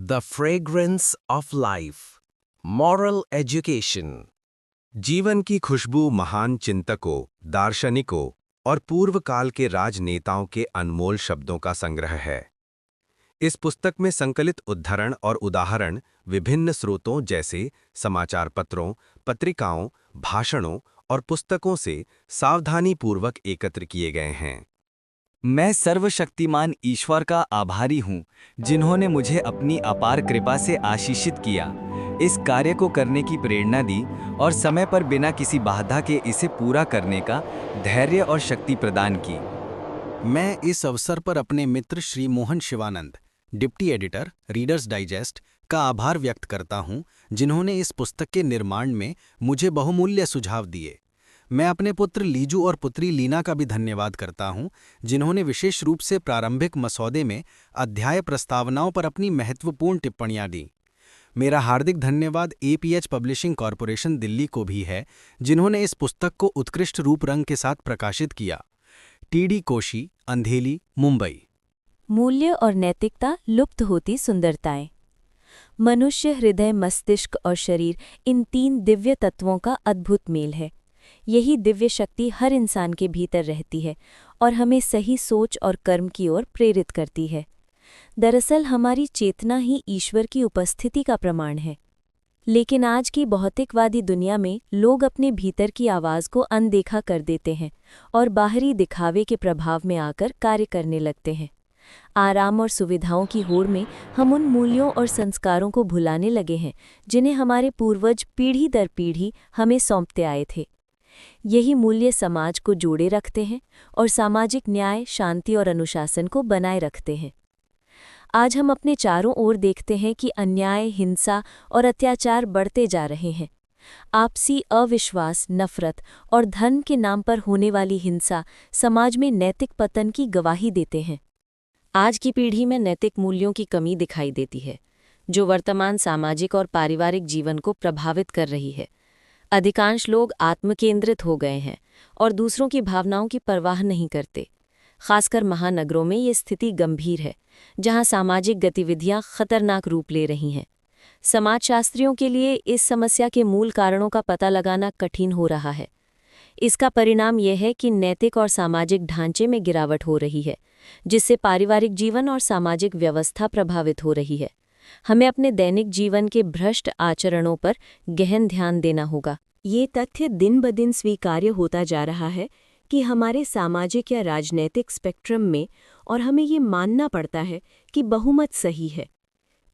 The fragrance of life. Moral education. जीवन की खुशबू महान चिंतकों, दार्शनिकों और पूर्व काल के राजनेताओं के अनमोल शब्दों का संग्रह है। इस पुस्तक में संकलित उद्धरण और उदाहरण विभिन्न स्रोतों जैसे समाचार पत्रों, पत्रिकाओं, भाषणों और पुस्तकों से सावधानीपूर्वक एकत्र किए गए हैं। मैं सर्वशक्तिमान ईश्वर का आभारी हूँ, जिन्होंने मुझे अपनी अपार कृपा से आशीषित किया, इस कार्य को करने की प्रेरणा दी और समय पर बिना किसी बाधा के इसे पूरा करने का धैर्य और शक्ति प्रदान की। मैं इस अवसर पर अपने मित्र Shri Mohan Shivanand, deputy editor, Reader's Digest का आभार व्यक्त करता हूं, जिन्होंने इस पुस्तक के निर्माण में मुझे बहुमूल्य सुझाव दिए। मैं अपने पुत्र लीजू और पुत्री लीना का भी धन्यवाद करता हूं, जिन्होंने विशेष रूप से प्रारंभिक मसौदे में अध्याय प्रस्तावनाओं पर अपनी महत्वपूर्ण टिप्पणियां दी। मेरा हार्दिक धन्यवाद एपीएच पब्लिशिंग कॉरपोरेशन दिल्ली को भी है, जिन्होंने इस पुस्तक को उत्कृष्ट रूप रंग के साथ प्रकाशित किया। टीडी कोशी, अंधेली, मुंबई। मूल्य और नैतिकता लुप्त होती सुंदरताएं। मनुष्य हृदय, मस्तिष्क और शरीर, इन 3 दिव्य तत्वों का अद्भुत मेल है। यही दिव्य शक्ति हर इंसान के भीतर रहती है और हमें सही सोच और कर्म की ओर प्रेरित करती है। दरअसल हमारी चेतना ही ईश्वर की उपस्थिति का प्रमाण है। लेकिन आज की भौतिकवादी दुनिया में लोग अपने भीतर की आवाज़ को अनदेखा कर देते हैं और बाहरी दिखावे के प्रभाव में आकर कार्य करने लगते हैं। आराम और सुविधाओं की होड़ में हम उन मूल्यों और संस्कारों को भुलाने लगे हैं जिन्हें हमारे पूर्वज पीढ़ी दर पीढ़ी हमें सौंपते आए थे। यही मूल्य समाज को जोड़े रखते हैं और सामाजिक न्याय, शांति और अनुशासन को बनाए रखते हैं। आज हम अपने चारों ओर देखते हैं कि अन्याय, हिंसा और अत्याचार बढ़ते जा रहे हैं। आपसी अविश्वास, नफरत और धन के नाम पर होने वाली हिंसा समाज में नैतिक पतन की गवाही देते हैं। आज की पीढ़ी में नैतिक मूल्यों की कमी दिखाई देती है, जो वर्तमान सामाजिक और पारिवारिक जीवन को प्रभावित कर रही है। अधिकांश लोग आत्मकेंद्रित हो गए हैं और दूसरों की भावनाओं की परवाह नहीं करते। खासकर महानगरों में ये स्थिति गंभीर है, जहां सामाजिक गतिविधियां खतरनाक रूप ले रही हैं। समाजशास्त्रियों के लिए इस समस्या के मूल कारणों का पता लगाना कठिन हो रहा है। इसका परिणाम यह है कि नैतिक और सामाजिक ढांचे में गिरावट हो रही है, जिससे पारिवारिक जीवन और सामाजिक व्यवस्था प्रभावित हो रही है। हमें अपने दैनिक जीवन के भ्रष्ट आचरणों पर गहन ध्यान देना होगा। ये तथ्य दिन ब दिन स्वीकार्य होता जा रहा है कि हमारे सामाजिक या राजनैतिक स्पेक्ट्रम में, और हमें ये मानना पड़ता है कि बहुमत सही है।